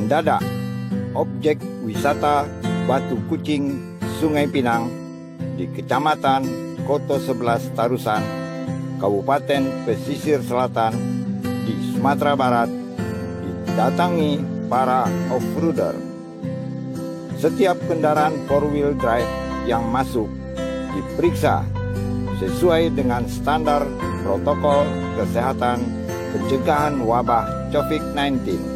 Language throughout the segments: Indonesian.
mendadak objek wisata Batu Kucing Sungai Pinang di Kecamatan Koto 11 Tarusan, Kabupaten Pesisir Selatan di Sumatera Barat didatangi para off-roader. Setiap kendaraan 4-wheel drive yang masuk diperiksa sesuai dengan standar protokol kesehatan pencegahan wabah COVID-19.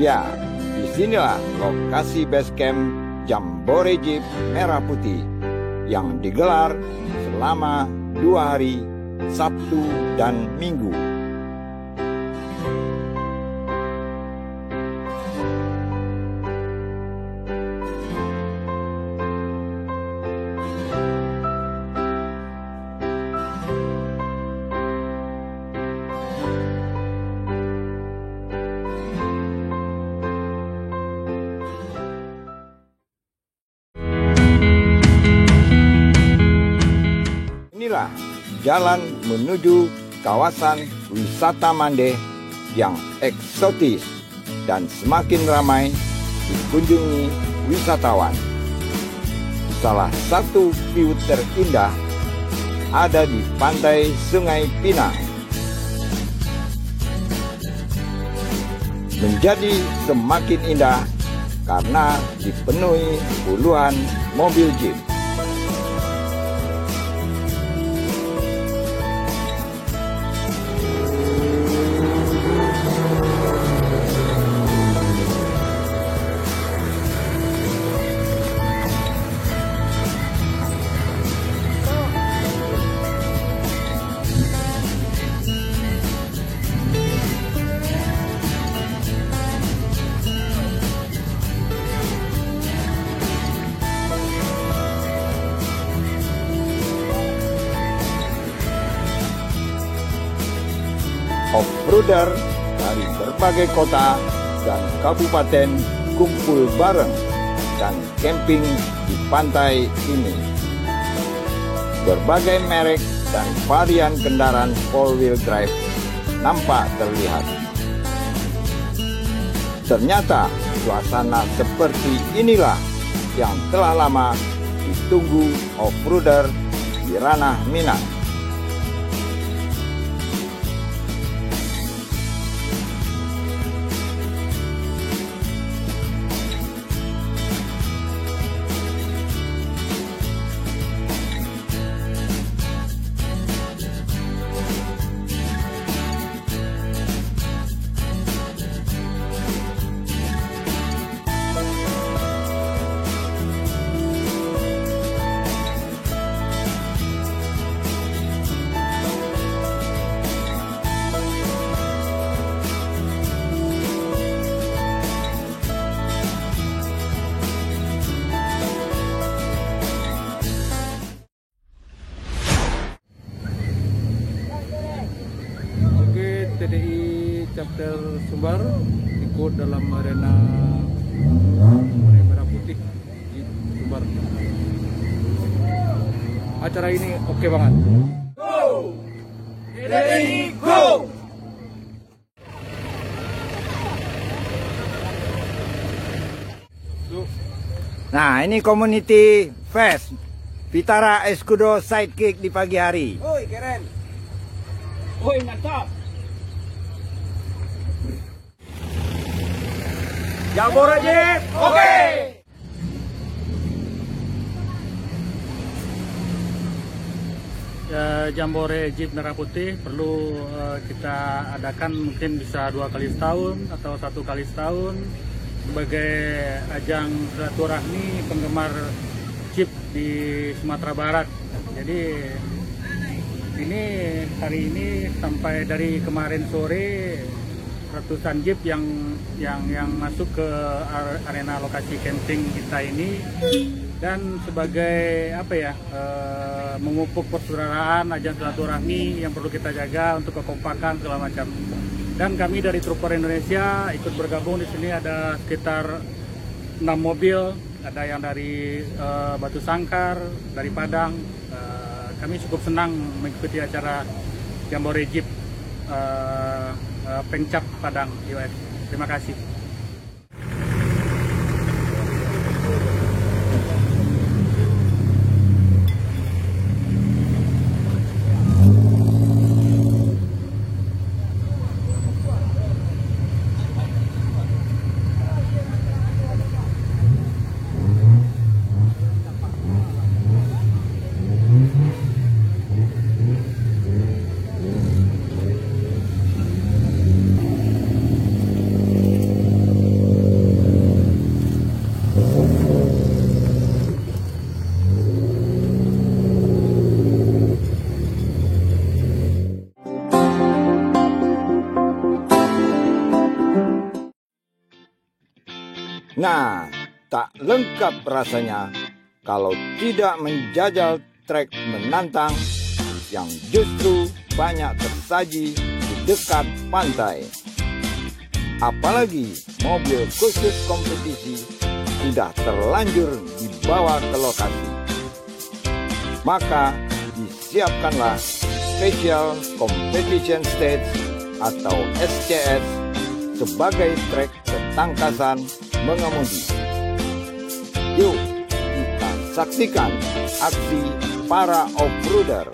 Ya, disinilah lokasi base camp Jambore Jeep Merah Putih yang digelar selama 2 hari, Sabtu dan Minggu. Inilah jalan menuju kawasan wisata Mandeh yang eksotis dan semakin ramai dikunjungi wisatawan. Salah satu view terindah ada di pantai Sungai Pinang. Menjadi semakin indah karena dipenuhi puluhan mobil jeep. Off-roader dari berbagai kota dan kabupaten kumpul bareng dan camping di pantai ini. Berbagai merek dan varian kendaraan 4-wheel drive nampak terlihat. Ternyata suasana seperti inilah yang telah lama ditunggu off-roader di ranah Minang. TDI Chapter Sumbar ikut dalam arena Merah Putih di Sumbar. Acara ini oke banget. Go! TDI go! Nah, ini community fest Vitara Escudo Sidekick di pagi hari. Woi, keren. Woi, mantap. Jambore Jeep, oke. Jambore Jeep Merah Putih perlu kita adakan mungkin bisa 2 kali setahun atau 1 kali setahun sebagai ajang silaturahmi penggemar Jeep di Sumatera Barat. Jadi ini hari ini sampai dari kemarin sore ratusan jeep yang masuk ke arena lokasi camping kita ini, dan sebagai memupuk persaudaraan, ajang silaturahmi yang perlu kita jaga untuk kekompakan segala macam. Dan kami dari Trooper Indonesia ikut bergabung di sini, ada sekitar 6 mobil, ada yang dari Batu Sangkar, dari Padang. Kami cukup senang mengikuti acara Jambore Jeep Pengcap Padang. Terima kasih. Nah, tak lengkap rasanya kalau tidak menjajal trek menantang yang justru banyak tersaji di dekat pantai. Apalagi mobil khusus kompetisi sudah terlanjur dibawa ke lokasi. Maka disiapkanlah Special Competition Stage atau SCS sebagai trek ketangkasan mengemudi. Yuk kita saksikan aksi para off-roader.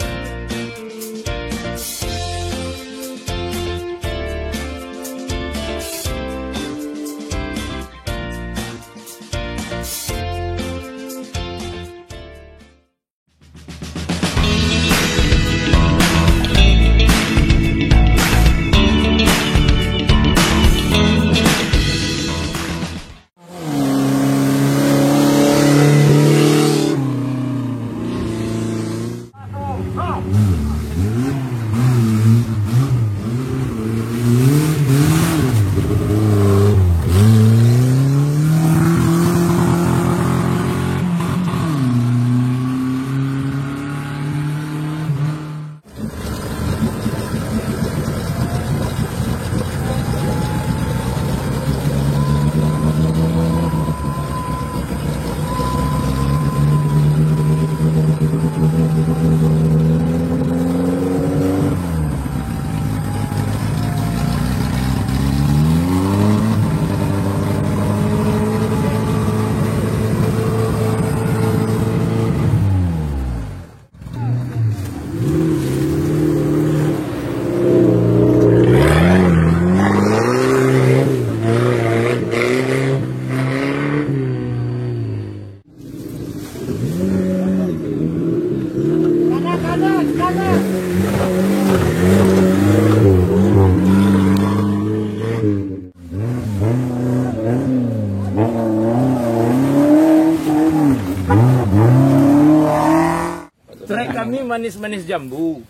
Trek kami manis-manis jambu.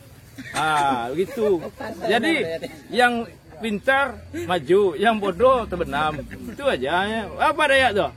Begitu. Jadi yang pintar maju, yang bodoh terbenam. Itu aja. Apa daya tuh?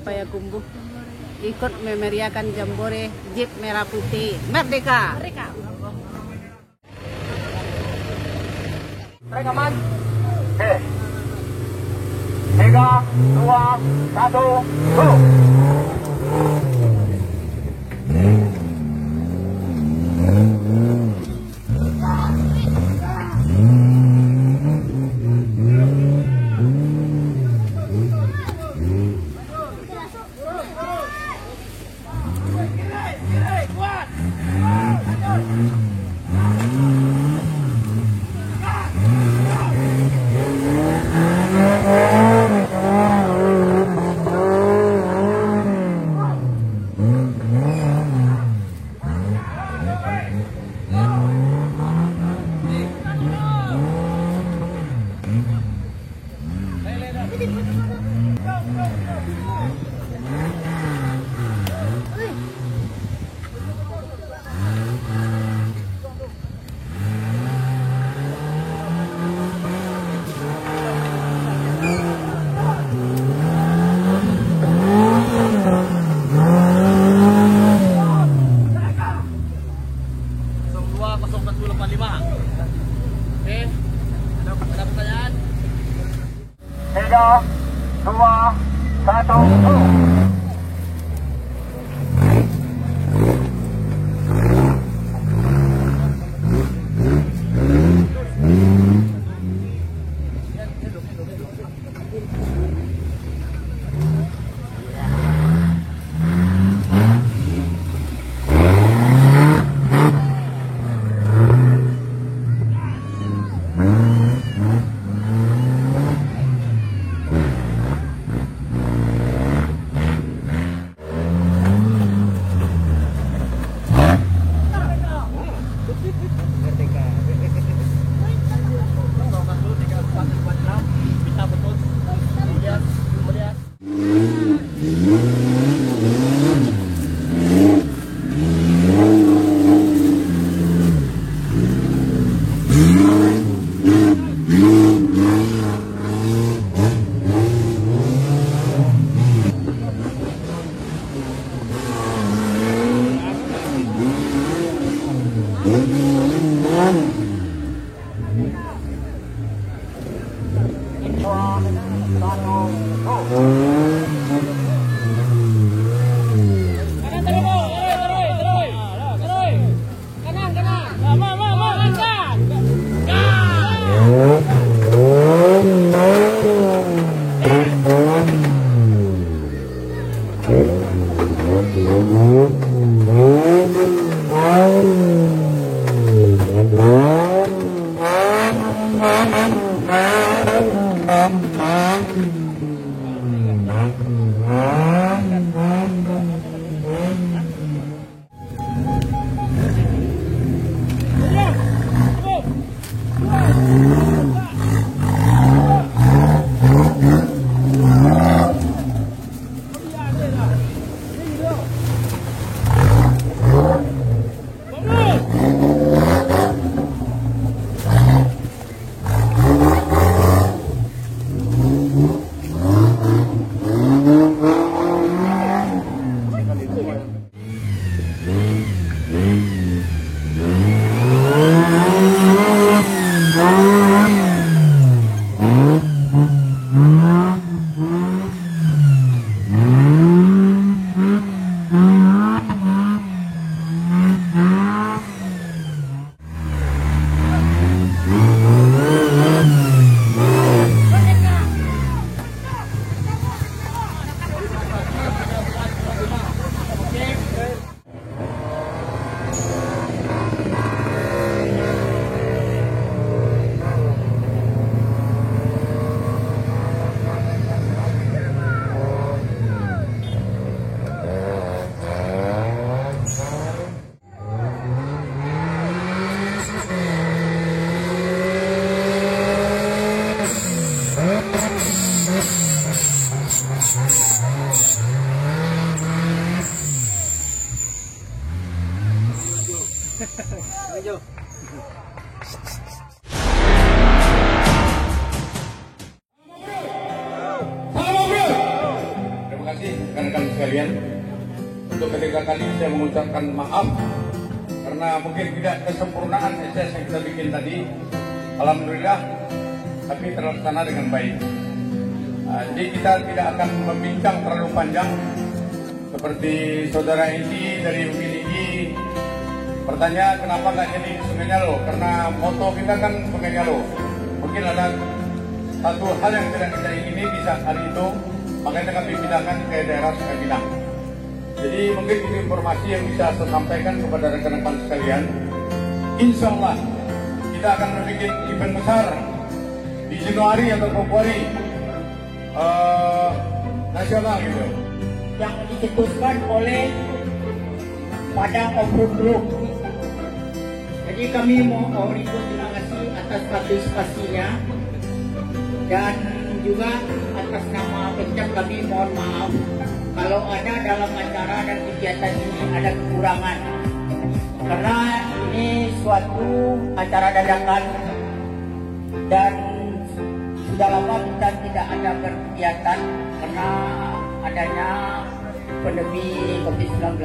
Payakumbuh ikut memeriahkan Jambore Jeep Merah Putih. Merdeka! Merdeka! Rekaman. Oke. 3, 2, 1, go! Oke, ada pertanyaan? 3, 2, 1, go! Terima kasih. rekan-rekan sekalian. Untuk ketiga kali saya mengucapkan maaf karena mungkin tidak kesempurnaan SS yang kita bikin tadi. Alhamdulillah, tapi terlaksana dengan baik. Jadi kita tidak akan membincang terlalu panjang. Seperti saudara Indi dari UINIGI bertanya kenapa nggak jadi di Sungai Nyalo, karena moto kita kan Sungai Nyalo. Mungkin ada satu hal yang tidak kita ingini di saat hari itu, makanya kami pindahkan ke daerah Sungai Minang. Jadi mungkin itu informasi yang bisa saya sampaikan kepada rekan-rekan sekalian. Insya Allah kita akan membuat event besar di Januari atau Februari nasional gitu, yang dicetuskan oleh Padang Off-Road Group. Jadi kami mohon terima kasih atas partisipasinya, dan juga atas nama Pemkab kami mohon maaf kalau ada dalam acara dan kegiatan ini ada kekurangan, karena ini suatu acara dadakan dan sudah lama kita tidak ada berkegiatan karena adanya pandemi COVID-19.